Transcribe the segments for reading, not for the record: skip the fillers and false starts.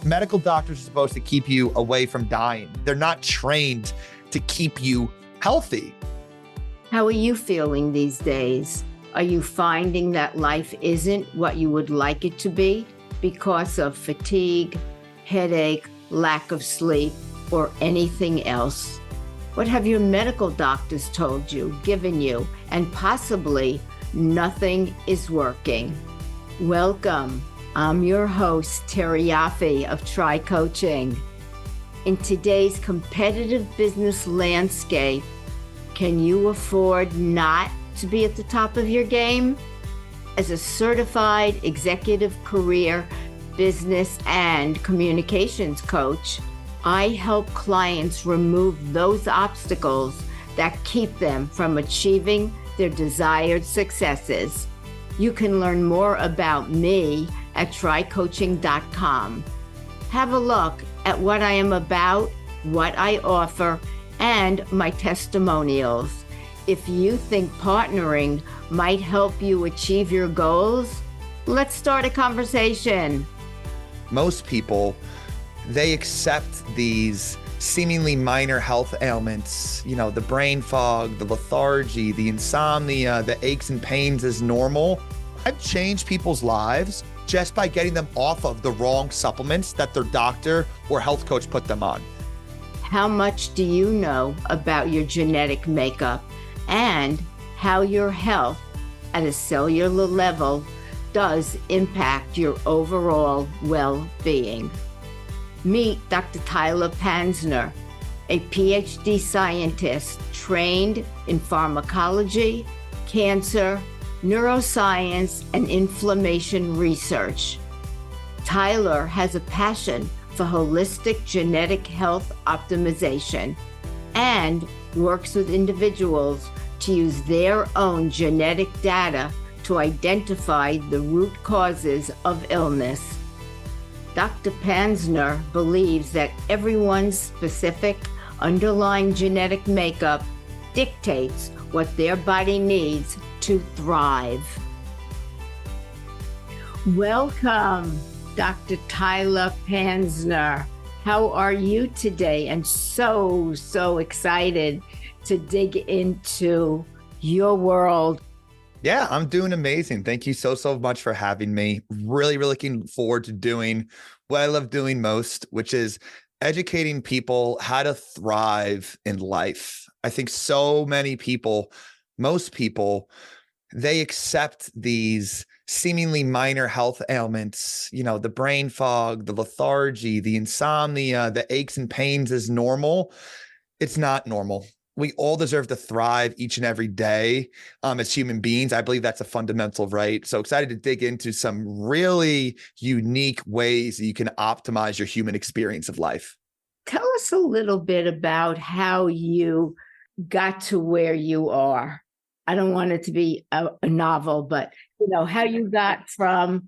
Medical doctors are supposed to keep you away from dying. They're not trained to keep you healthy. How are you feeling these days? Are you finding that life isn't what you would like it to be because of fatigue, headache, lack of sleep, or anything else? What have your medical doctors told you, given you, and possibly nothing is working? Welcome. I'm your host, Terry Yoffe of Try Coaching. In today's competitive business landscape, can you afford not to be at the top of your game? As a certified executive career, business, and communications coach, I help clients remove those obstacles that keep them from achieving their desired successes. You can learn more about me at trycoaching.com. Have a look at what I am about, what I offer, and my testimonials. If you think partnering might help you achieve your goals, let's start a conversation. Most people, they accept these seemingly minor health ailments, the brain fog, the lethargy, the insomnia, the aches and pains as normal. I've changed people's lives just by getting them off of the wrong supplements that their doctor or health coach put them on. How much do you know about your genetic makeup and how your health at a cellular level does impact your overall well-being? Meet Dr. Tyler Panzner, a PhD scientist trained in pharmacology, cancer, neuroscience, and inflammation research. Tyler has a passion for holistic genetic health optimization and works with individuals to use their own genetic data to identify the root causes of illness. Dr. Panzner believes that everyone's specific underlying genetic makeup dictates what their body needs to thrive. Welcome, Dr. Tyler Panzner. How are you today? And so excited to dig into your world. Yeah, I'm doing amazing. Thank you so much for having me. Really looking forward to doing what I love doing most, which is educating people how to thrive in life. I think so many people, most people, they accept these seemingly minor health ailments, the brain fog, the lethargy, the insomnia, the aches and pains as normal. It's not normal. We all deserve to thrive each and every day as human beings. I believe that's a fundamental right. So excited to dig into some really unique ways that you can optimize your human experience of life. Tell us a little bit about how you got to where you are. I don't want it to be a novel, but how you got from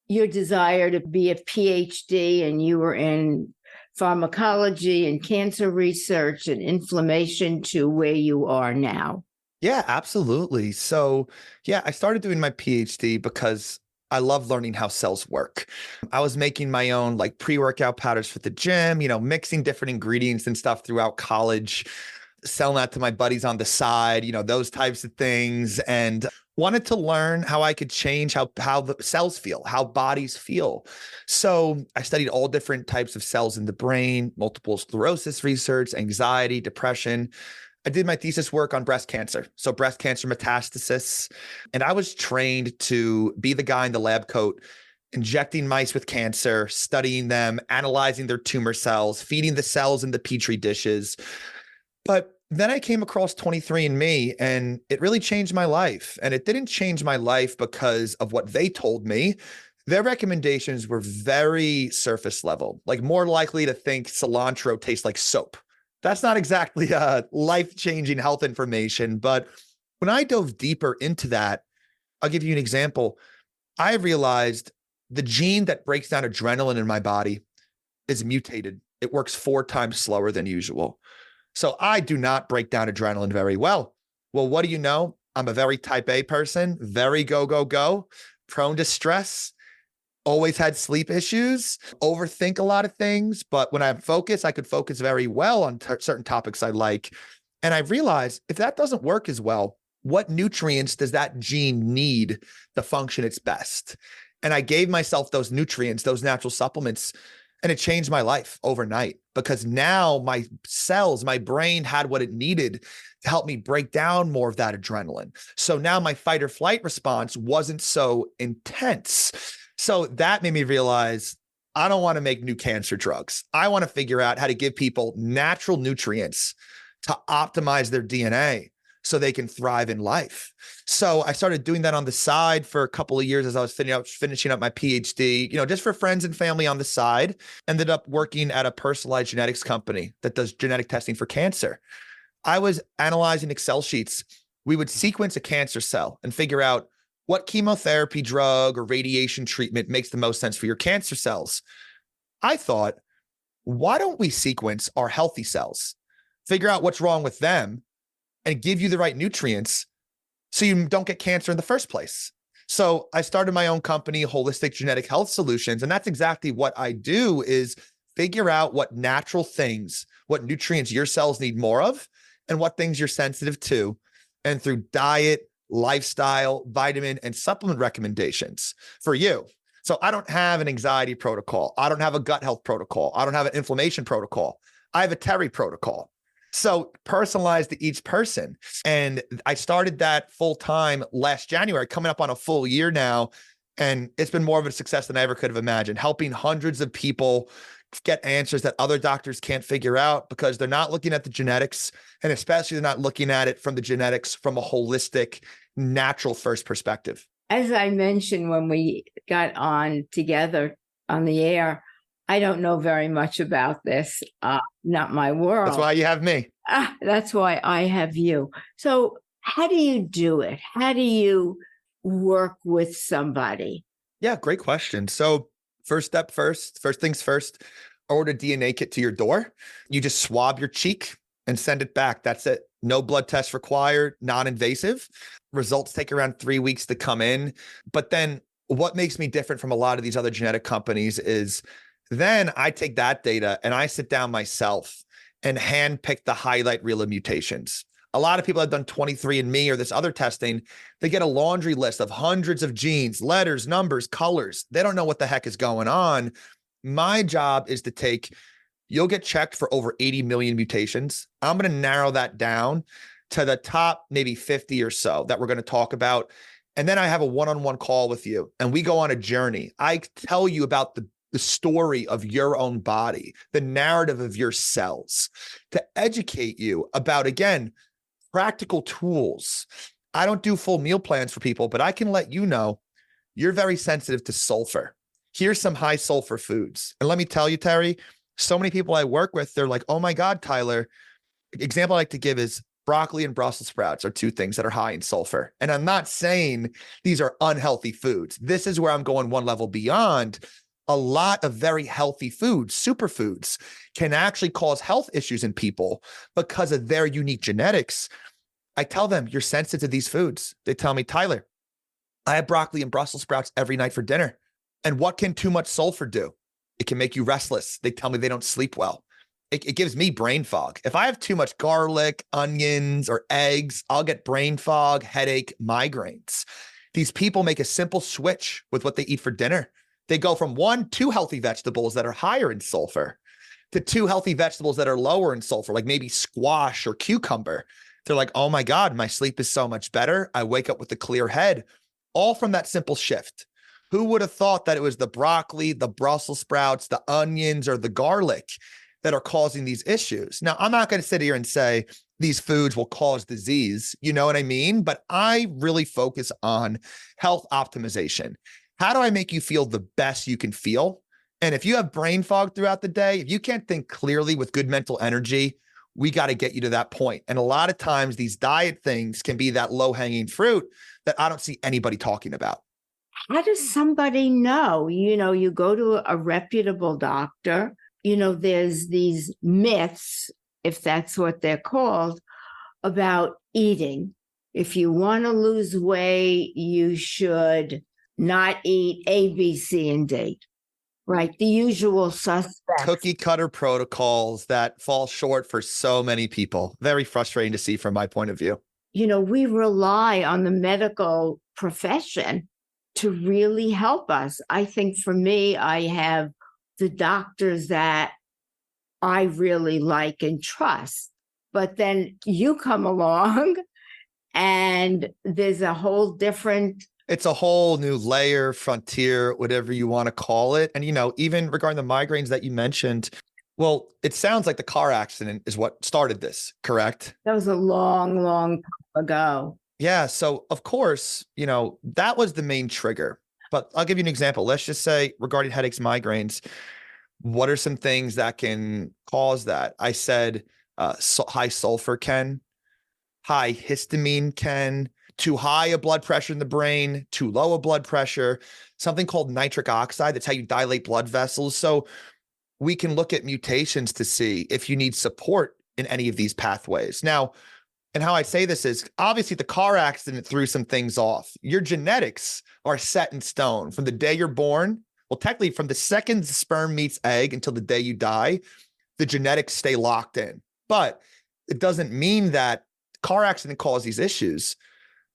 your desire to be a PhD and you were in pharmacology and cancer research and inflammation to where you are now. Yeah, absolutely. So I started doing my PhD because I love learning how cells work. I was making my own pre-workout powders for the gym, mixing different ingredients and stuff throughout college, selling that to my buddies on the side, those types of things, and wanted to learn how I could change how the cells feel, how bodies feel. So I studied all different types of cells in the brain, multiple sclerosis research, anxiety, depression. I did my thesis work on breast cancer, so breast cancer metastasis, and I was trained to be the guy in the lab coat, injecting mice with cancer, studying them, analyzing their tumor cells, feeding the cells in the petri dishes. But then I came across 23andMe and it really changed my life. And it didn't change my life because of what they told me. Their recommendations were very surface level, more likely to think cilantro tastes like soap. That's not exactly life-changing health information. But when I dove deeper into that, I'll give you an example. I realized the gene that breaks down adrenaline in my body is mutated. It works 4 times slower than usual. So I do not break down adrenaline very well. Well, what do you know? I'm a very type A person, very go, prone to stress. always had sleep issues, overthink a lot of things. But when I'm focused, I could focus very well on certain topics I like. And I realized if that doesn't work as well, what nutrients does that gene need to function its best? And I gave myself those nutrients, those natural supplements, and it changed my life overnight because now my cells, my brain had what it needed to help me break down more of that adrenaline. So now my fight or flight response wasn't so intense. So that made me realize I don't want to make new cancer drugs. I want to figure out how to give people natural nutrients to optimize their DNA so they can thrive in life. So I started doing that on the side for a couple of years as I was finishing up my PhD, just for friends and family on the side. Ended up working at a personalized genetics company that does genetic testing for cancer. I was analyzing Excel sheets. We would sequence a cancer cell and figure out what chemotherapy drug or radiation treatment makes the most sense for your cancer cells. I thought, why don't we sequence our healthy cells, figure out what's wrong with them, and give you the right nutrients so you don't get cancer in the first place. So I started my own company, Holistic Genetic Health Solutions. And that's exactly what I do is figure out what natural things, what nutrients your cells need more of, and what things you're sensitive to. And through diet, lifestyle, vitamin, and supplement recommendations for you. So I don't have an anxiety protocol. I don't have a gut health protocol. I don't have an inflammation protocol. I have a Terry protocol. So personalized to each person. And I started that full time last January, coming up on a full year now. And it's been more of a success than I ever could have imagined, helping hundreds of people get answers that other doctors can't figure out because they're not looking at the genetics, and especially they're not looking at it from the genetics from a holistic, natural first perspective. As I mentioned when we got on together on the air, I don't know very much about this, not my world. That's why you have me. That's why I have you. So how do you do it? How do you work with somebody? Yeah, great question. So first things first, order DNA kit to your door. You just swab your cheek and send it back. That's it. No blood test required, non-invasive. Results take around 3 weeks to come in. But then what makes me different from a lot of these other genetic companies is then I take that data and I sit down myself and handpick the highlight reel of mutations. A lot of people have done 23andMe or this other testing. They get a laundry list of hundreds of genes, letters, numbers, colors. They don't know what the heck is going on. My job is to you'll get checked for over 80 million mutations. I'm going to narrow that down to the top maybe 50 or so that we're going to talk about. And then I have a one-on-one call with you and we go on a journey. I tell you about the story of your own body, the narrative of your cells, to educate you about, again, practical tools. I don't do full meal plans for people, but I can let you know you're very sensitive to sulfur. Here's some high sulfur foods. And let me tell you, Terry, so many people I work with, they're like, oh my God, Tyler. Example I like to give is broccoli and Brussels sprouts are two things that are high in sulfur. And I'm not saying these are unhealthy foods. This is where I'm going one level beyond. A lot of very healthy foods, superfoods, can actually cause health issues in people because of their unique genetics. I tell them, you're sensitive to these foods. They tell me, Tyler, I have broccoli and Brussels sprouts every night for dinner. And what can too much sulfur do? It can make you restless. They tell me they don't sleep well. It gives me brain fog. If I have too much garlic, onions, or eggs, I'll get brain fog, headache, migraines. These people make a simple switch with what they eat for dinner. They go from 2 healthy vegetables that are higher in sulfur to 2 healthy vegetables that are lower in sulfur, like maybe squash or cucumber. They're like, oh my God, my sleep is so much better. I wake up with a clear head, all from that simple shift. Who would have thought that it was the broccoli, the Brussels sprouts, the onions, or the garlic that are causing these issues? Now, I'm not going to sit here and say these foods will cause disease, you know what I mean? But I really focus on health optimization. How do I make you feel the best you can feel? And if you have brain fog throughout the day, if you can't think clearly with good mental energy, we got to get you to that point. And a lot of times these diet things can be that low-hanging fruit that I don't see anybody talking about. How does somebody know? You go to a reputable doctor, there's these myths, if that's what they're called, about eating. If you want to lose weight, you should not eat A, B, C, and D, right? The usual suspects. Cookie cutter protocols that fall short for so many people. Very frustrating to see from my point of view. We rely on the medical profession to really help us. I think for me, I have the doctors that I really like and trust. But then you come along and there's a whole different. It's a whole new layer, frontier, whatever you want to call it. And, even regarding the migraines that you mentioned, well, it sounds like the car accident is what started this, correct? That was a long, long time ago. Yeah. So, of course, that was the main trigger. But I'll give you an example. Let's just say regarding headaches, migraines, what are some things that can cause that? I said high sulfur can, high histamine can, too high a blood pressure in the brain, too low a blood pressure, something called nitric oxide. That's how you dilate blood vessels. So we can look at mutations to see if you need support in any of these pathways. Now, and how I say this is obviously the car accident threw some things off. Your genetics are set in stone from the day you're born. Well, technically from the second the sperm meets egg until the day you die, the genetics stay locked in. But it doesn't mean that car accident causes these issues.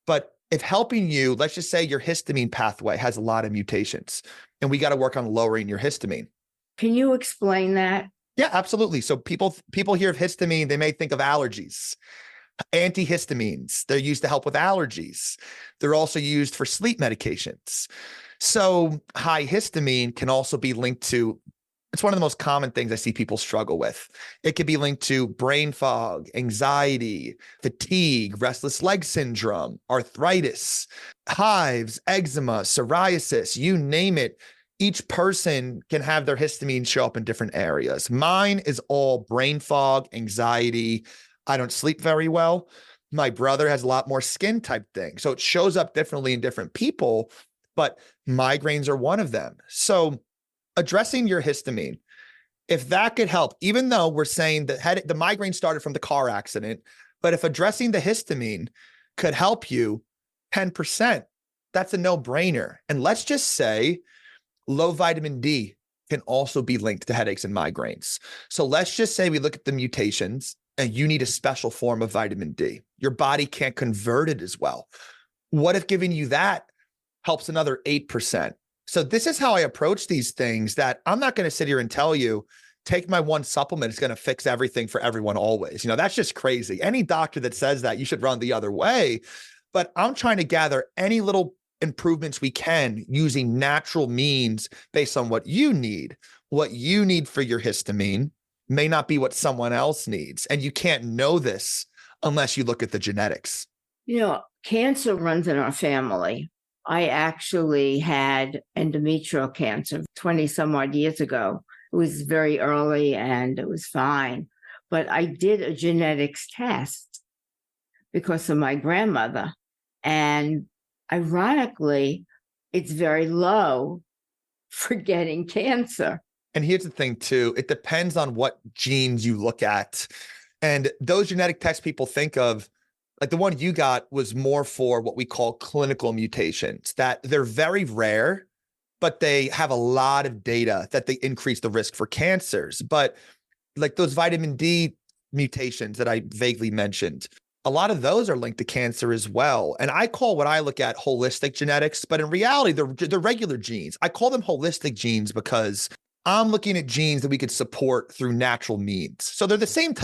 But if helping you, let's just say your histamine pathway has a lot of mutations and we got to work on lowering your histamine. Can you explain that? Yeah, absolutely. So people hear of histamine, they may think of allergies. Antihistamines, they're used to help with allergies. They're also used for sleep medications. So high histamine can also be linked to, it's one of the most common things I see people struggle with. It could be linked to brain fog, anxiety, fatigue, restless leg syndrome, arthritis, hives, eczema, psoriasis, you name it. Each person can have their histamine show up in different areas. Mine is all brain fog, anxiety. I don't sleep very well. My brother has a lot more skin type thing. So it shows up differently in different people, but migraines are one of them. So addressing your histamine, if that could help, even though we're saying that the migraine started from the car accident, but if addressing the histamine could help you 10%, that's a no-brainer. And let's just say low vitamin D can also be linked to headaches and migraines. So let's just say we look at the mutations and you need a special form of vitamin D. Your body can't convert it as well. What if giving you that helps another 8%? So this is how I approach these things, that I'm not going to sit here and tell you, take my one supplement, it's going to fix everything for everyone always. That's just crazy. Any doctor that says that, you should run the other way. But I'm trying to gather any little improvements we can using natural means based on what you need. What you need for your histamine may not be what someone else needs. And you can't know this unless you look at the genetics. Cancer runs in our family. I actually had endometrial cancer 20 some odd years ago. It was very early and it was fine. But I did a genetics test because of my grandmother. And ironically, it's very low for getting cancer. And here's the thing too, it depends on what genes you look at. And those genetic tests people think of, like the one you got was more for what we call clinical mutations, that they're very rare, but they have a lot of data that they increase the risk for cancers. But like those vitamin D mutations that I vaguely mentioned, a lot of those are linked to cancer as well. And I call what I look at holistic genetics, but in reality, they're regular genes. I call them holistic genes because I'm looking at genes that we could support through natural means. So they're the same,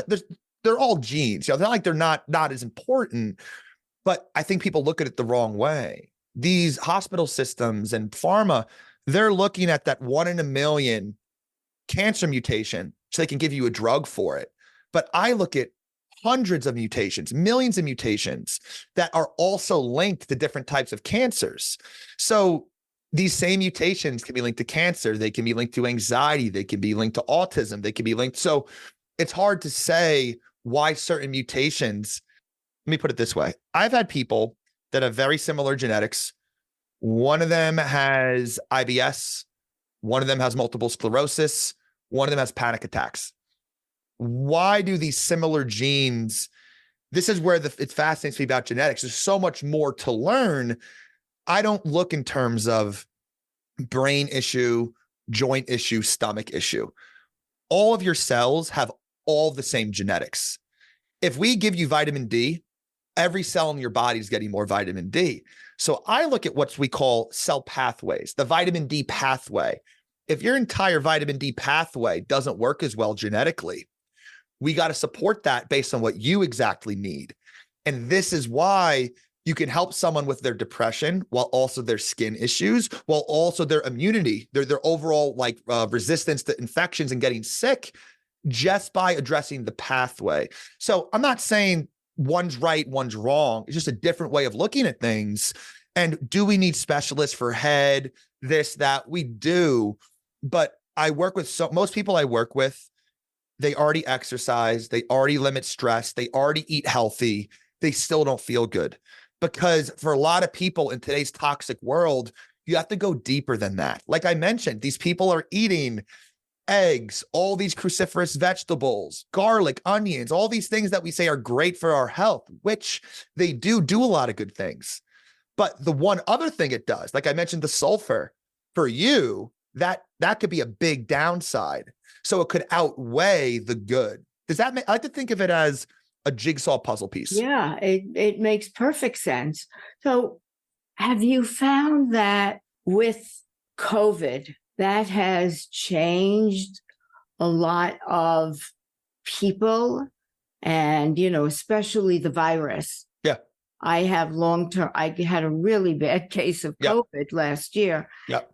they're all genes. They're like they're not as important, but I think people look at it the wrong way. These hospital systems and pharma, they're looking at that 1 in a million cancer mutation so they can give you a drug for it. But I look at hundreds of mutations, millions of mutations that are also linked to different types of cancers. So these same mutations can be linked to cancer. They can be linked to anxiety. They can be linked to autism. They can be linked. So it's hard to say why certain mutations. Let me put it this way. I've had people that have very similar genetics. One of them has IBS. One of them has multiple sclerosis. One of them has panic attacks. Why do these similar genes? This is where it fascinates me about genetics. There's so much more to learn. I don't look in terms of brain issue, joint issue, stomach issue. All of your cells have all the same genetics. If we give you vitamin D, every cell in your body is getting more vitamin D. So I look at what we call cell pathways, the vitamin D pathway. If your entire vitamin D pathway doesn't work as well genetically, we got to support that based on what you exactly need. And this is why you can help someone with their depression while also their skin issues, while also their immunity, their overall resistance to infections and getting sick, just by addressing the pathway. So I'm not saying one's right, one's wrong. It's just a different way of looking at things. And do we need specialists for head, this, that? We do. But I work with most people I work with, they already exercise, they already limit stress, they already eat healthy, they still don't feel good. Because for a lot of people in today's toxic world, you have to go deeper than that. Like I mentioned, these people are eating eggs, all these cruciferous vegetables, garlic, onions, all these things that we say are great for our health, which they do a lot of good things. But the one other thing it does, like I mentioned, the sulfur, for you, that could be a big downside. So it could outweigh the good. Does that make, I like to think of it as a jigsaw puzzle piece. Yeah, it makes perfect sense. So have you found that with COVID, that has changed a lot of people and, especially the virus? Yeah. I had a really bad case of COVID last year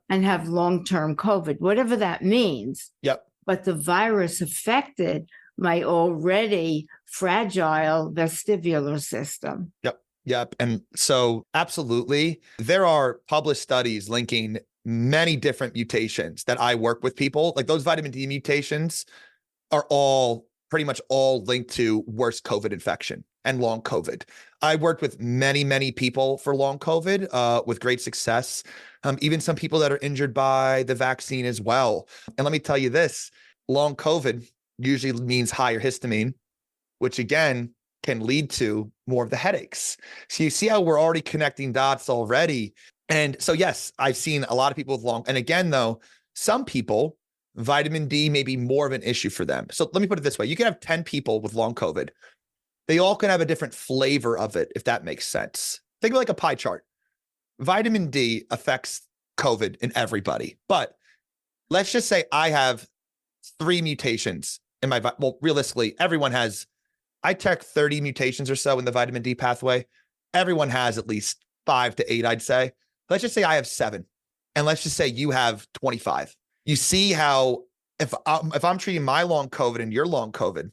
and have long-term COVID, whatever that means. Yep. But the virus affected my already fragile vestibular system. Yep. And so absolutely, there are published studies linking many different mutations that I work with people. Like those vitamin D mutations are pretty much all linked to worse COVID infection and long COVID. I worked with many, many people for long COVID with great success. Even some people that are injured by the vaccine as well. And let me tell you this, long COVID usually means higher histamine, which again can lead to more of the headaches. So you see how we're already connecting dots already. And so, yes, I've seen a lot of people with and again, though, some people, vitamin D may be more of an issue for them. So let me put it this way. You can have 10 people with long COVID. They all can have a different flavor of it, if that makes sense. Think of it like a pie chart. Vitamin D affects COVID in everybody. But let's just say I have 3 mutations in my, realistically, everyone has, I check 30 mutations or so in the vitamin D pathway. Everyone has at least 5 to 8, I'd say. Let's just say I have 7. And let's just say you have 25. You see how if I'm treating my long COVID and your long COVID,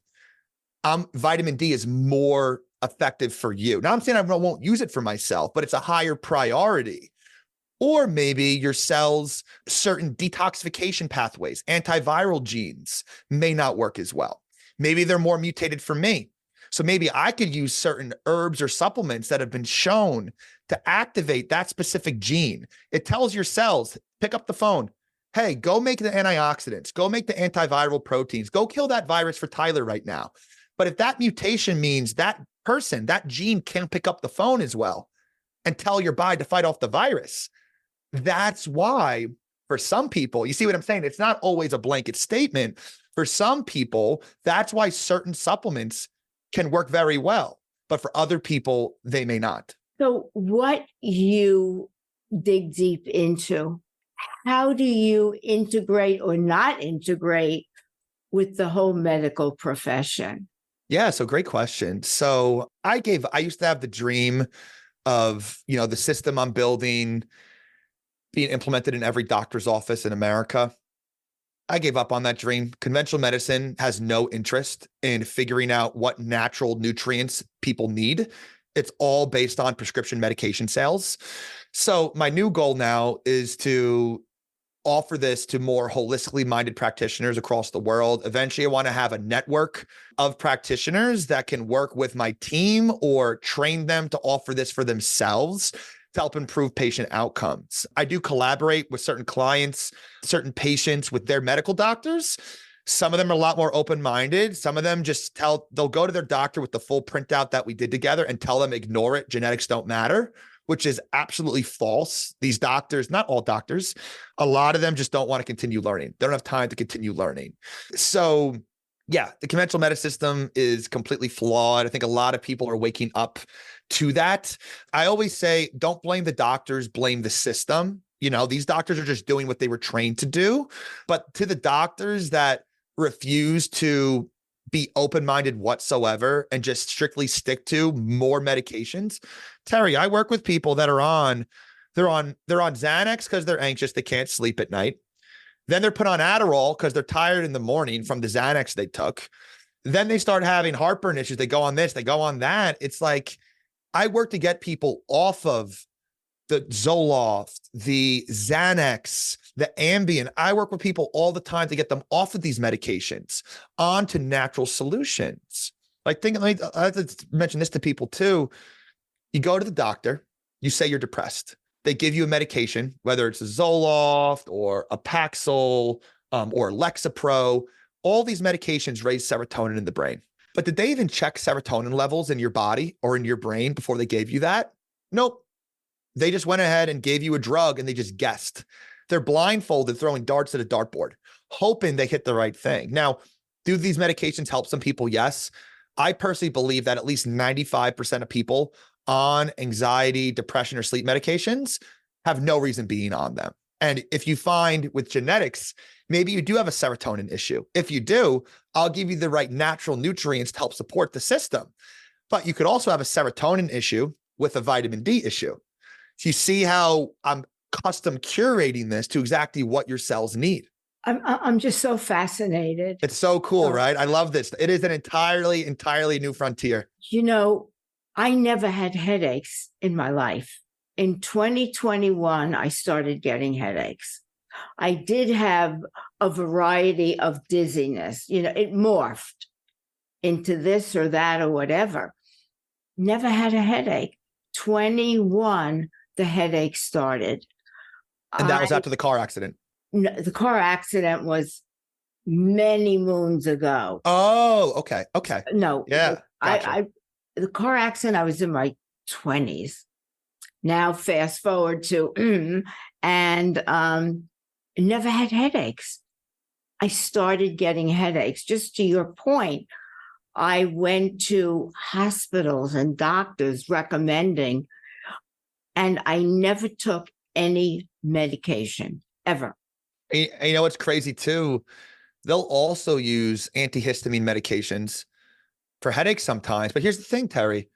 vitamin D is more effective for you. Now I'm saying I won't use it for myself, but it's a higher priority. Or maybe your cells, certain detoxification pathways, antiviral genes may not work as well. Maybe they're more mutated for me. So maybe I could use certain herbs or supplements that have been shown to activate that specific gene. It tells your cells, pick up the phone. Hey, go make the antioxidants, go make the antiviral proteins, go kill that virus for Tyler right now. But if that mutation means that person, that gene can't pick up the phone as well and tell your body to fight off the virus, that's why for some people, you see what I'm saying? It's not always a blanket statement. For some people, that's why certain supplements can work very well, but for other people, they may not. So what you dig deep into, how do you integrate or not integrate with the whole medical profession? Yeah, so great question. So I used to have the dream of, the system I'm building being implemented in every doctor's office in America. I gave up on that dream. Conventional medicine has no interest in figuring out what natural nutrients people need. It's all based on prescription medication sales. So my new goal now is to offer this to more holistically minded practitioners across the world. Eventually, I want to have a network of practitioners that can work with my team or train them to offer this for themselves to help improve patient outcomes. I do collaborate with certain clients, certain patients with their medical doctors. Some of them are a lot more open-minded. Some of them they'll go to their doctor with the full printout that we did together and tell them, ignore it, genetics don't matter, which is absolutely false. These doctors, not all doctors, a lot of them just don't want to continue learning. They don't have time to continue learning. So yeah, the conventional medicine system is completely flawed. I think a lot of people are waking up to that. I always say, don't blame the doctors, blame the system. These doctors are just doing what they were trained to do. But to the doctors that refuse to be open-minded whatsoever and just strictly stick to more medications. Terry, I work with people that they're on Xanax because they're anxious. They can't sleep at night. Then they're put on Adderall because they're tired in the morning from the Xanax they took. Then they start having heartburn issues. They go on this, they go on that. It's like, I work to get people off of the Zoloft, the Xanax, the Ambien. I work with people all the time to get them off of these medications onto natural solutions. I have to mention this to people too. You go to the doctor, you say you're depressed. They give you a medication, whether it's a Zoloft or a Paxil or Lexapro. All these medications raise serotonin in the brain. But did they even check serotonin levels in your body or in your brain before they gave you that? Nope. They just went ahead and gave you a drug and they just guessed. They're blindfolded, throwing darts at a dartboard, hoping they hit the right thing. Now, do these medications help some people? Yes. I personally believe that at least 95% of people on anxiety, depression, or sleep medications have no reason being on them. And if you find with genetics, maybe you do have a serotonin issue. If you do, I'll give you the right natural nutrients to help support the system. But you could also have a serotonin issue with a vitamin D issue. So you see how I'm custom curating this to exactly what your cells need. I'm just so fascinated. It's so cool, right? I love this. It is an entirely new frontier. I never had headaches in my life. In 2021, I started getting headaches. I did have a variety of dizziness. It morphed into this or that or whatever. Never had a headache. 21, the headache started. And that was after the car accident. No, the car accident was many moons ago. Oh, okay. Okay. No. Yeah. Gotcha. The car accident, I was in my 20s. Now fast forward to, never had headaches. I started getting headaches. Just to your point, I went to hospitals and doctors recommending, and I never took any medication ever. What's crazy too? They'll also use antihistamine medications for headaches sometimes. But here's the thing, Terry.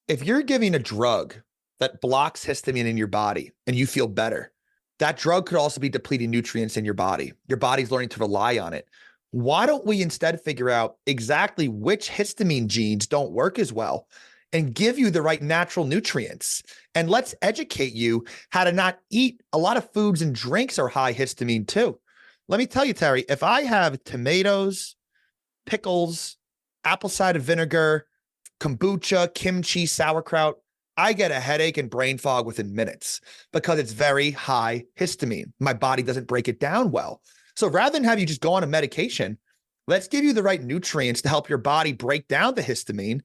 If you're giving a drug that blocks histamine in your body and you feel better, that drug could also be depleting nutrients in your body. Your body's learning to rely on it. Why don't we instead figure out exactly which histamine genes don't work as well and give you the right natural nutrients? And let's educate you how to not eat. A lot of foods and drinks are high histamine too. Let me tell you, Terry, if I have tomatoes, pickles, apple cider vinegar, kombucha, kimchi, sauerkraut, I get a headache and brain fog within minutes because it's very high histamine. My body doesn't break it down well. So rather than have you just go on a medication, let's give you the right nutrients to help your body break down the histamine.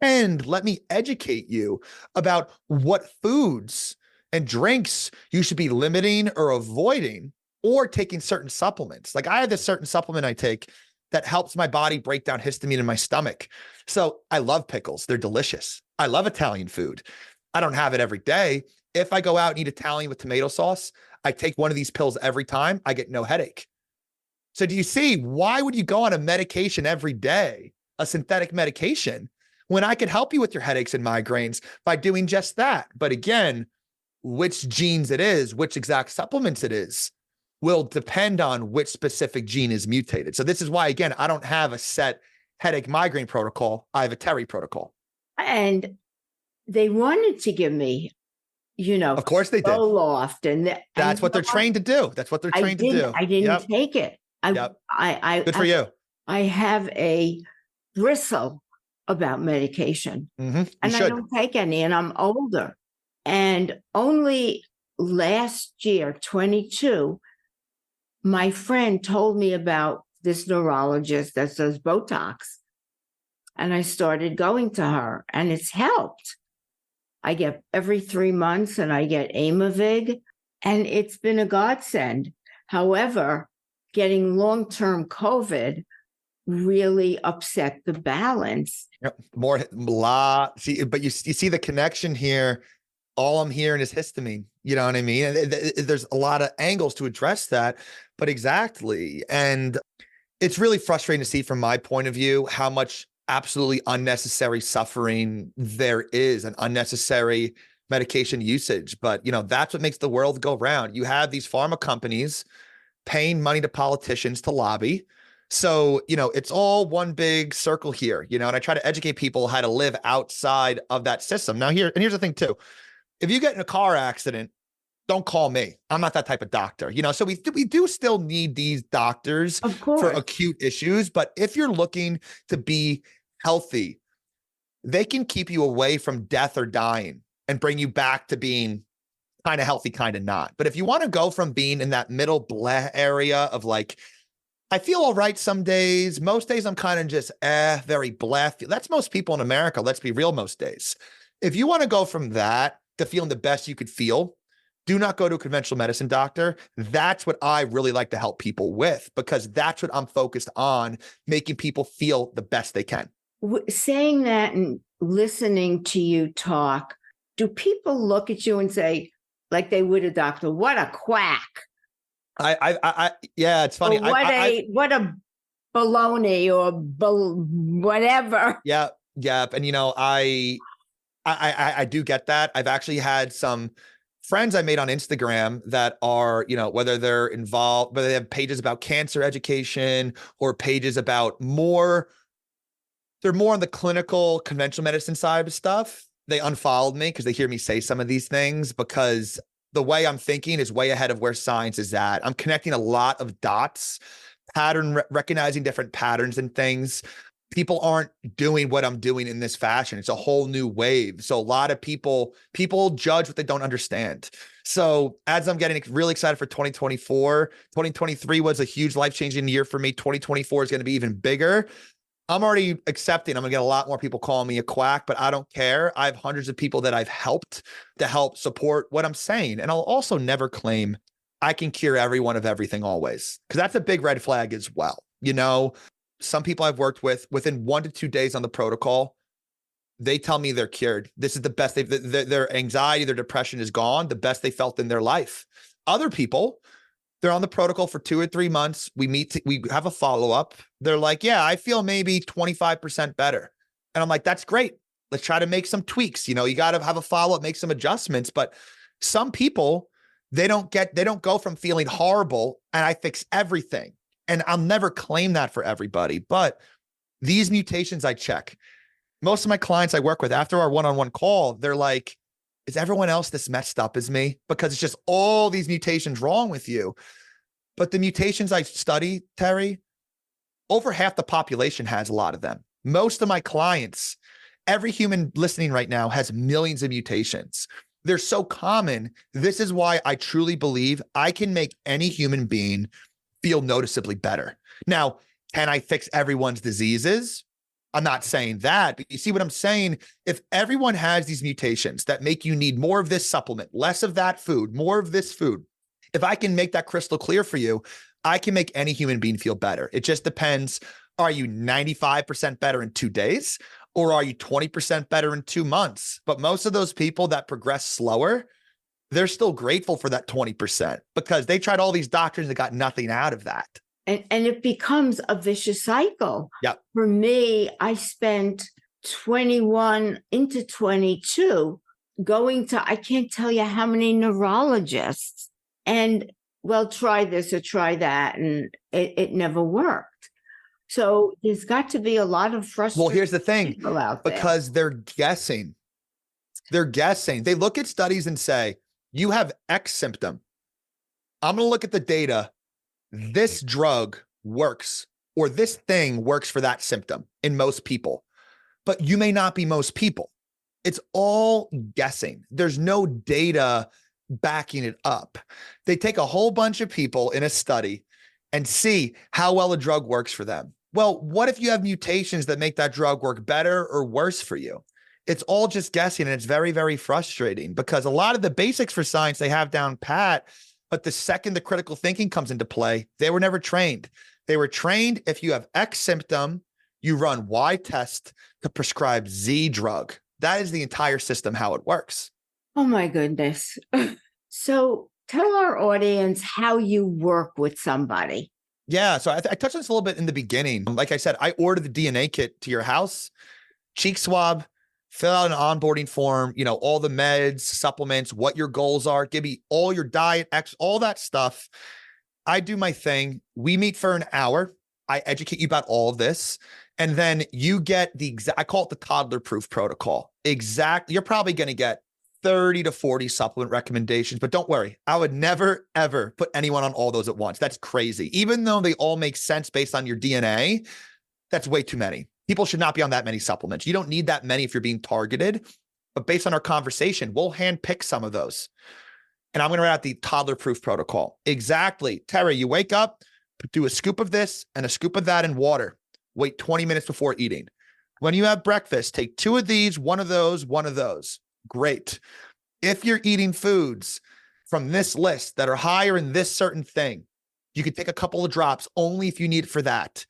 And let me educate you about what foods and drinks you should be limiting or avoiding, or taking certain supplements. Like I have this certain supplement I take that helps my body break down histamine in my stomach. So I love pickles. They're delicious. I love Italian food. I don't have it every day. If I go out and eat Italian with tomato sauce, I take one of these pills every time. I get no headache. So do you see, why would you go on a medication every day, a synthetic medication, when I could help you with your headaches and migraines by doing just that? But again, which genes it is, which exact supplements it is, will depend on which specific gene is mutated. So this is why, again, I don't have a set headache migraine protocol. I have a Terry protocol. And they wanted to give me, of course they did. Zoloft, that's what they're trained to do. That's what they're trained to do. I didn't take it. Good for you. I have a bristle about medication, and I don't take any, and I'm older. And only last year, 22, my friend told me about this neurologist that does Botox. And I started going to her, and it's helped. I get every 3 months and I get Aimovig, and it's been a godsend. However, getting long-term COVID really upset the balance. Yep. More lot. See, but you see the connection here. All I'm hearing is histamine. You know what I mean? And there's a lot of angles to address that, but exactly. And it's really frustrating to see from my point of view how much absolutely unnecessary suffering there is and unnecessary medication usage. But, that's what makes the world go round. You have these pharma companies paying money to politicians to lobby. So, it's all one big circle here, and I try to educate people how to live outside of that system. Now, here's the thing too. If you get in a car accident, don't call me. I'm not that type of doctor, so we do still need these doctors for acute issues. But if you're looking to be healthy, they can keep you away from death or dying and bring you back to being kind of healthy, kind of not. But if you want to go from being in that middle bleh area of like, I feel all right some days, most days I'm kind of just very bleh. That's most people in America. Let's be real, most days. If you want to go from that to feeling the best you could feel, do not go to a conventional medicine doctor. That's what I really like to help people with, because that's what I'm focused on, making people feel the best they can. Saying that and listening to you talk, do people look at you and say, like they would a doctor, what a quack? Yeah, it's funny. What a baloney or whatever. Yeah. And I do get that. I've actually had some friends I made on Instagram that are, whether they're involved, whether they have pages about cancer education or pages about they're more on the clinical conventional medicine side of stuff. They unfollowed me because they hear me say some of these things, because the way I'm thinking is way ahead of where science is at. I'm connecting a lot of dots, recognizing different patterns and things. People aren't doing what I'm doing in this fashion. It's a whole new wave. So a lot of people judge what they don't understand. So as I'm getting really excited for 2024, 2023 was a huge life-changing year for me. 2024 is going to be even bigger. I'm already accepting. I'm going to get a lot more people calling me a quack, but I don't care. I have hundreds of people that I've helped to help support what I'm saying. And I'll also never claim I can cure everyone of everything always, because that's a big red flag as well. Some people I've worked with, within 1 to 2 days on the protocol, they tell me they're cured. This is the best their anxiety, their depression is gone, the best they felt in their life. Other people, they're on the protocol for 2 or 3 months. We have a follow-up. They're like, yeah, I feel maybe 25% better. And I'm like, that's great. Let's try to make some tweaks. You got to have a follow-up, make some adjustments. But some people, they don't go from feeling horrible and I fix everything. And I'll never claim that for everybody. But these mutations I check. Most of my clients I work with, after our one-on-one call, they're like, is everyone else this messed up as me? Because it's just all these mutations wrong with you. But the mutations I study, Terry, over half the population has a lot of them. Most of my clients, every human listening right now has millions of mutations. They're so common. This is why I truly believe I can make any human being feel noticeably better. Now, can I fix everyone's diseases? I'm not saying that, but you see what I'm saying? If everyone has these mutations that make you need more of this supplement, less of that food, more of this food, if I can make that crystal clear for you, I can make any human being feel better. It just depends. Are you 95% better in 2 days, or are you 20% better in 2 months? But most of those people that progress slower, they're still grateful for that 20% because they tried all these doctors and got nothing out of that. And it becomes a vicious cycle. Yep. For me, I spent 21 into 22 going to, I can't tell you how many neurologists, and well, try this or try that. And it never worked. So there's got to be a lot of frustration. Well, here's the thing, because they're guessing. They're guessing. They look at studies and say, you have X symptom. I'm going to look at the data. This drug works, or this thing works for that symptom in most people, but you may not be most people. It's all guessing. There's no data backing it up. They take a whole bunch of people in a study and see how well a drug works for them. Well, what if you have mutations that make that drug work better or worse for you? It's all just guessing, and it's very, very frustrating because a lot of the basics for science they have down pat, but the second the critical thinking comes into play, they were never trained. They were trained if you have X symptom, you run Y test to prescribe Z drug. That is the entire system, how it works. Oh my goodness. So tell our audience how you work with somebody. Yeah, so I touched on this a little bit in the beginning. Like I said, I ordered the DNA kit to your house, cheek swab, fill out an onboarding form, all the meds, supplements, what your goals are, give me all your diet, all that stuff. I do my thing. We meet for an hour. I educate you about all of this. And then you get I call it the toddler proof protocol. You're probably going to get 30 to 40 supplement recommendations, but don't worry. I would never, ever put anyone on all those at once. That's crazy. Even though they all make sense based on your DNA, that's way too many. People should not be on that many supplements. You don't need that many if you're being targeted, but based on our conversation, we'll handpick some of those. And I'm going to write out the toddler proof protocol. Exactly. Terry, you wake up, do a scoop of this and a scoop of that in water. Wait 20 minutes before eating. When you have breakfast, take 2 of these, 1 of those, 1 of those. Great. If you're eating foods from this list that are higher in this certain thing, you could take a couple of drops only if you need it for that.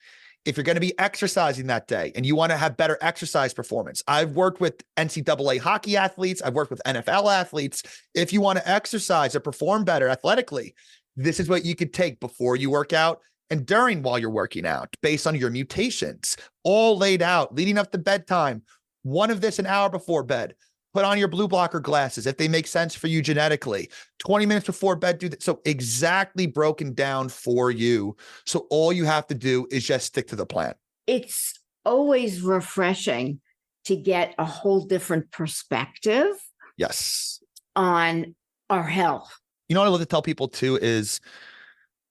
If you're going to be exercising that day and you want to have better exercise performance, I've worked with NCAA hockey athletes. I've worked with NFL athletes. If you want to exercise or perform better athletically, this is what you could take before you work out and during while you're working out based on your mutations, all laid out leading up to bedtime. 1 of this an hour before bed. Put on your blue blocker glasses if they make sense for you genetically. 20 minutes before bed, do that. So exactly broken down for you. So all you have to do is just stick to the plan. It's always refreshing to get a whole different perspective. Yes. On our health. What I love to tell people too is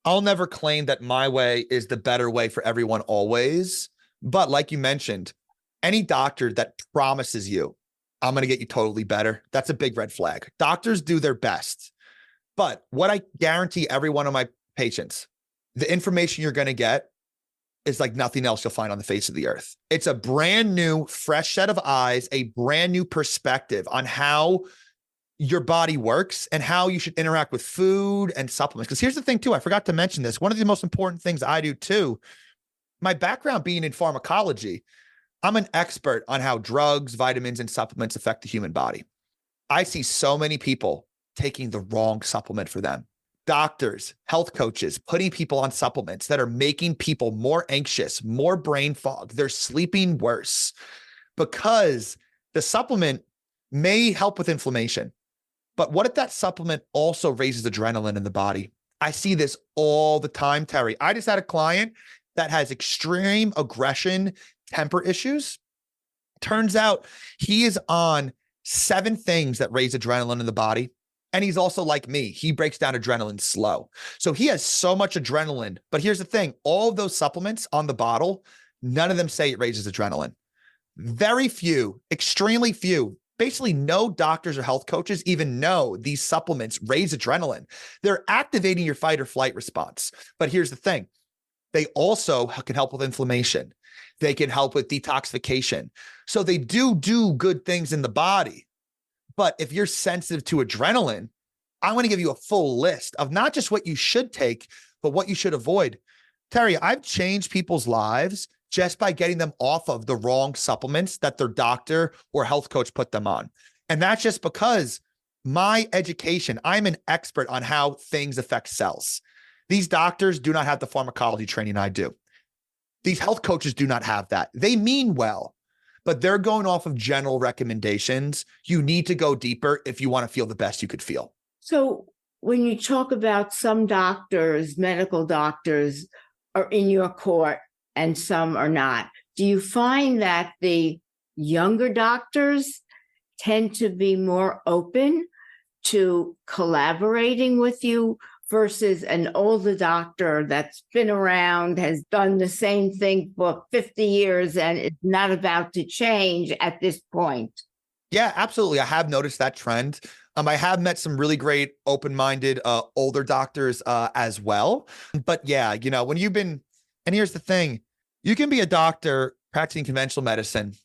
I'll never claim that my way is the better way for everyone always. But like you mentioned, any doctor that promises you, I'm going to get you totally better, that's a big red flag. Doctors do their best. But what I guarantee every one of my patients, the information you're going to get is like nothing else you'll find on the face of the earth. It's a brand new, fresh set of eyes, a brand new perspective on how your body works and how you should interact with food and supplements. Because here's the thing too, I forgot to mention this. One of the most important things I do too, my background being in pharmacology, I'm an expert on how drugs, vitamins, and supplements affect the human body. I see so many people taking the wrong supplement for them. Doctors, health coaches, putting people on supplements that are making people more anxious, more brain fog. They're sleeping worse because the supplement may help with inflammation. But what if that supplement also raises adrenaline in the body? I see this all the time, Terry. I just had a client that has extreme aggression, temper issues. Turns out he is on 7 things that raise adrenaline in the body. And he's also like me. He breaks down adrenaline slow. So he has so much adrenaline. But here's the thing. All of those supplements on the bottle, none of them say it raises adrenaline. Very few, extremely few. Basically, no doctors or health coaches even know these supplements raise adrenaline. They're activating your fight or flight response. But here's the thing. They also can help with inflammation. They can help with detoxification. So they do good things in the body. But if you're sensitive to adrenaline, I'm going to give you a full list of not just what you should take, but what you should avoid. Terry, I've changed people's lives just by getting them off of the wrong supplements that their doctor or health coach put them on. And that's just because my education, I'm an expert on how things affect cells. These doctors do not have the pharmacology training I do. These health coaches do not have that. They mean well, but they're going off of general recommendations. You need to go deeper if you want to feel the best you could feel. So when you talk about some doctors, medical doctors are in your court and some are not, do you find that the younger doctors tend to be more open to collaborating with you versus an older doctor that's been around, has done the same thing for 50 years and is not about to change at this point? Yeah, absolutely. I have noticed that trend. I have met some really great open-minded older doctors as well. But yeah, when you've been, and here's the thing, you can be a doctor practicing conventional medicine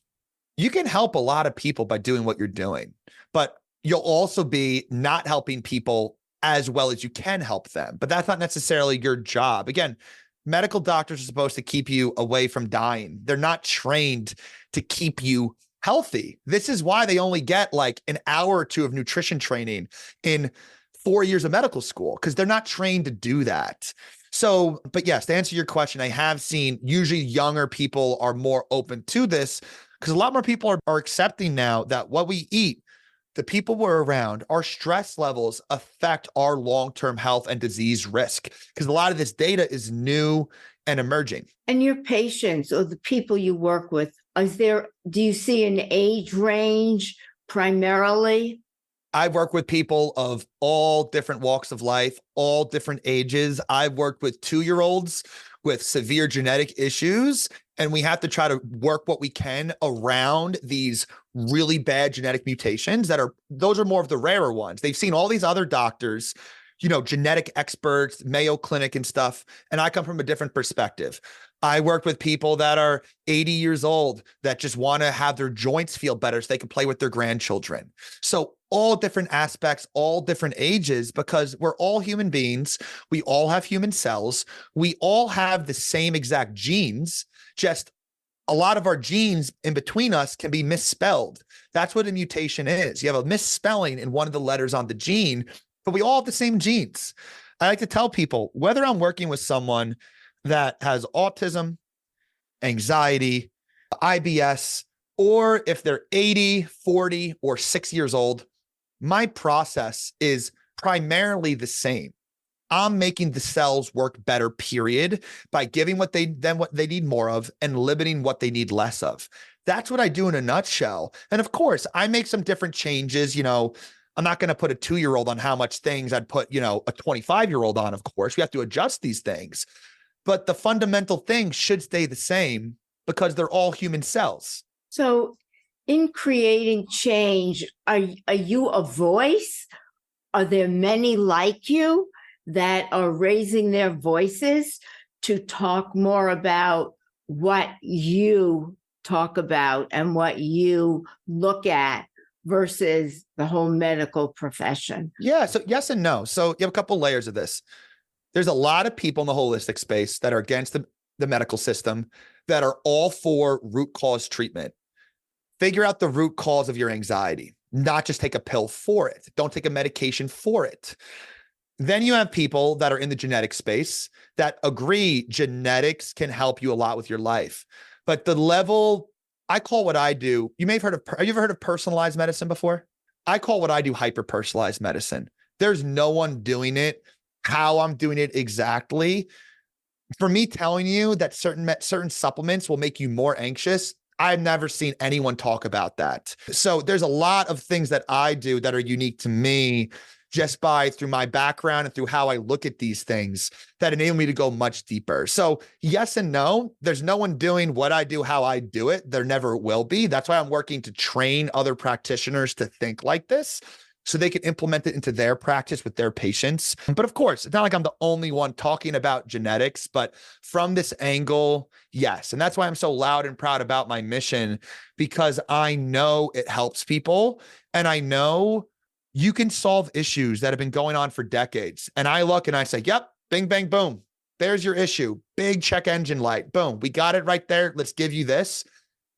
You can help a lot of people by doing what you're doing, but you'll also be not helping people as well as you can help them. But that's not necessarily your job. Again, medical doctors are supposed to keep you away from dying. They're not trained to keep you healthy. This is why they only get like an hour or two of nutrition training in 4 years of medical school, because they're not trained to do that. So, but yes, to answer your question, I have seen usually younger people are more open to this because a lot more people are accepting now that what we eat, the people we're around, our stress levels affect our long-term health and disease risk, because a lot of this data is new and emerging. And your patients or the people you work with, do you see an age range primarily? I work with people of all different walks of life, all different ages. I've worked with 2-year-olds with severe genetic issues, and we have to try to work what we can around these really bad genetic mutations those are more of the rarer ones. They've seen all these other doctors, genetic experts, Mayo Clinic and stuff, and I come from a different perspective. I worked with people that are 80 years old that just want to have their joints feel better so they can play with their grandchildren. So all different aspects, all different ages, because we're all human beings. We all have human cells. We all have the same exact genes, just a lot of our genes in between us can be misspelled. That's what a mutation is. You have a misspelling in one of the letters on the gene, but we all have the same genes. I like to tell people, whether I'm working with someone that has autism, anxiety, IBS, or if they're 80, 40, or 6 years old, my process is primarily the same. I'm making the cells work better, period, by giving what they need more of and limiting what they need less of. That's what I do in a nutshell. And of course, I make some different changes. I'm not going to put a 2-year-old on how much things I'd put, a 25-year-old on, of course. We have to adjust these things. But the fundamental thing should stay the same because they're all human cells. So in creating change, are you a voice? Are there many like you that are raising their voices to talk more about what you talk about and what you look at versus the whole medical profession? Yeah. So yes and no. So you have a couple layers of this. There's a lot of people in the holistic space that are against the medical system that are all for root cause treatment. Figure out the root cause of your anxiety, not just take a pill for it. Don't take a medication for it. Then you have people that are in the genetic space that agree genetics can help you a lot with your life. But the level, I call what I do, have you ever heard of personalized medicine before? I call what I do hyper-personalized medicine. There's no one doing it how I'm doing it exactly. For me telling you that certain supplements will make you more anxious, I've never seen anyone talk about that. So there's a lot of things that I do that are unique to me just through my background and through how I look at these things that enable me to go much deeper. So yes and no, there's no one doing what I do, how I do it. There never will be. That's why I'm working to train other practitioners to think like this, so they can implement it into their practice with their patients. But of course, it's not like I'm the only one talking about genetics, but from this angle, yes. And that's why I'm so loud and proud about my mission, because I know it helps people. And I know you can solve issues that have been going on for decades. And I look and I say, yep, bing, bang, boom. There's your issue. Big check engine light. Boom. We got it right there. Let's give you this.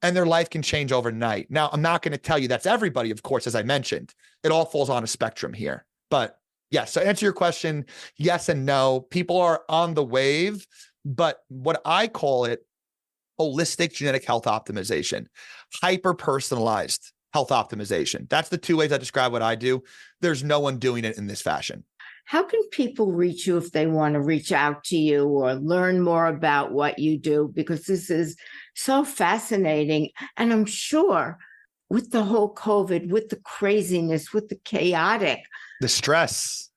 And their life can change overnight. Now, I'm not going to tell you that's everybody, of course, as I mentioned. It all falls on a spectrum here. But yes, so to answer your question, yes and no. People are on the wave, but what I call it, holistic genetic health optimization, hyper-personalized health optimization. That's the two ways I describe what I do. There's no one doing it in this fashion. How can people reach you if they want to reach out to you or learn more about what you do? Because this is so fascinating. And I'm sure with the whole COVID, with the craziness, with the chaotic, the stress,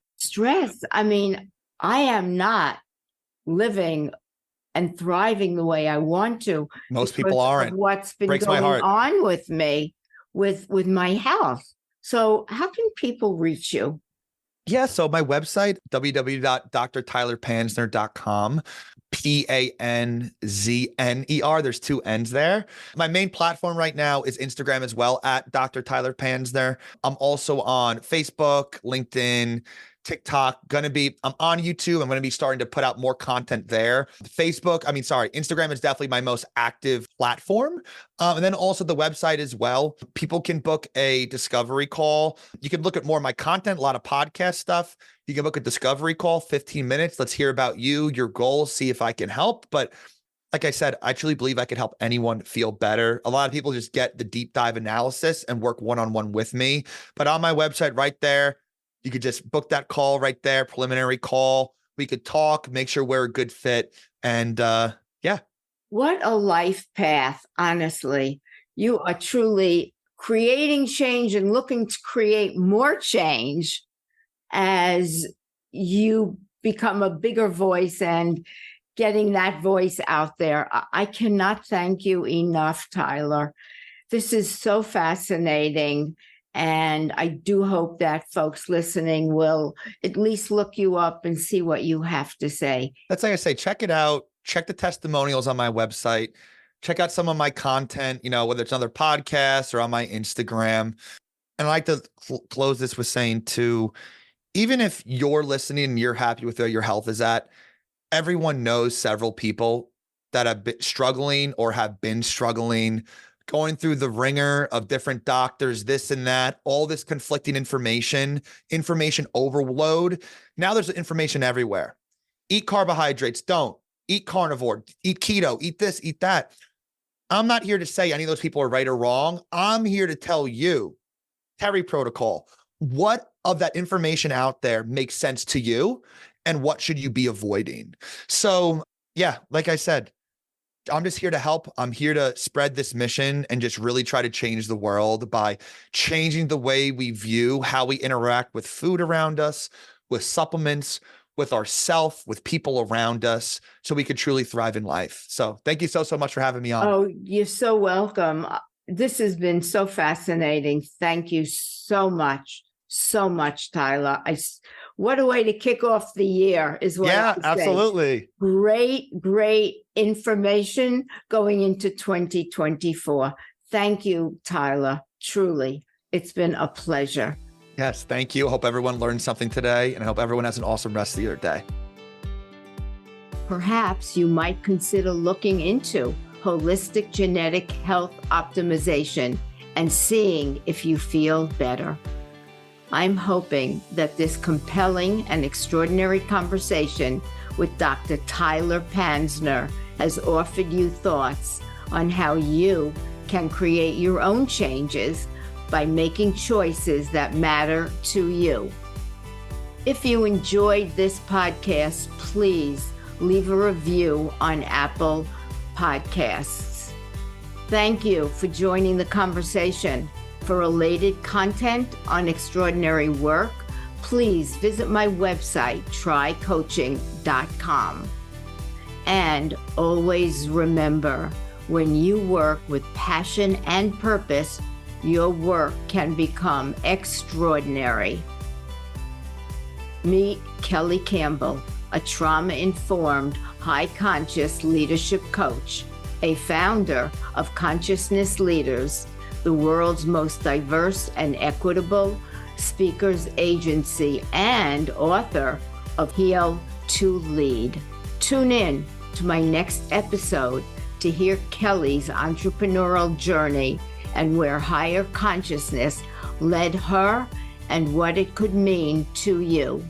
I mean, I am not living and thriving the way I want to. Most people aren't. What's been Breaks going my heart. on with me, with my health. So how can people reach you? Yeah, so my website, www.drtylerpanzner.com. Panzner. There's two N's there. My main platform right now is Instagram as well, at Dr. Tyler Panzner. I'm also on Facebook, LinkedIn, TikTok. I'm on YouTube. I'm going to be starting to put out more content there. Instagram is definitely my most active platform. And then also the website as well. People can book a discovery call. You can look at more of my content, a lot of podcast stuff. You can book a discovery call, 15 minutes. Let's hear about you, your goals, see if I can help. But like I said, I truly believe I could help anyone feel better. A lot of people just get the deep dive analysis and work one-on-one with me. But on my website right there, you could just book that call right there, preliminary call. We could talk, make sure we're a good fit. And yeah. What a life path, honestly. You are truly creating change and looking to create more change as you become a bigger voice and getting that voice out there. I cannot thank you enough, Tyler. This is so fascinating. And I do hope that folks listening will at least look you up and see what you have to say. That's like I say, check it out. Check the testimonials on my website. Check out some of my content, whether it's on other podcasts or on my Instagram. And I like to close this with saying too, even if you're listening and you're happy with where your health is at, everyone knows several people that have been struggling or have been struggling, going through the ringer of different doctors, this and that, all this conflicting information overload. Now there's information everywhere. Eat carbohydrates, don't. Eat carnivore, eat keto, eat this, eat that. I'm not here to say any of those people are right or wrong. I'm here to tell you, Terry Protocol, what of that information out there makes sense to you and what should you be avoiding? So yeah, like I said, I'm just here to help. I'm here to spread this mission and just really try to change the world by changing the way we view how we interact with food around us, with supplements, with ourself, with people around us, so we could truly thrive in life. So thank you so much for having me on. Oh, you're so welcome. This has been so fascinating. Thank you so much, Tyler. What a way to kick off the year is what I would say. Absolutely. Great information going into 2024. Thank you, Tyler. Truly, it's been a pleasure. Yes, thank you. I hope everyone learned something today, and I hope everyone has an awesome rest of your day. Perhaps you might consider looking into holistic genetic health optimization and seeing if you feel better. I'm hoping that this compelling and extraordinary conversation with Dr. Tyler Panzner has offered you thoughts on how you can create your own changes by making choices that matter to you. If you enjoyed this podcast, please leave a review on Apple Podcasts. Thank you for joining the conversation. For related content on extraordinary work, please visit my website, trycoaching.com. And always remember, when you work with passion and purpose, your work can become extraordinary. Meet Kelly Campbell, a trauma-informed, high-conscious leadership coach, a founder of Consciousness Leaders, the world's most diverse and equitable speakers agency, and author of Heal to Lead. Tune in to my next episode to hear Kelly's entrepreneurial journey and where higher consciousness led her and what it could mean to you.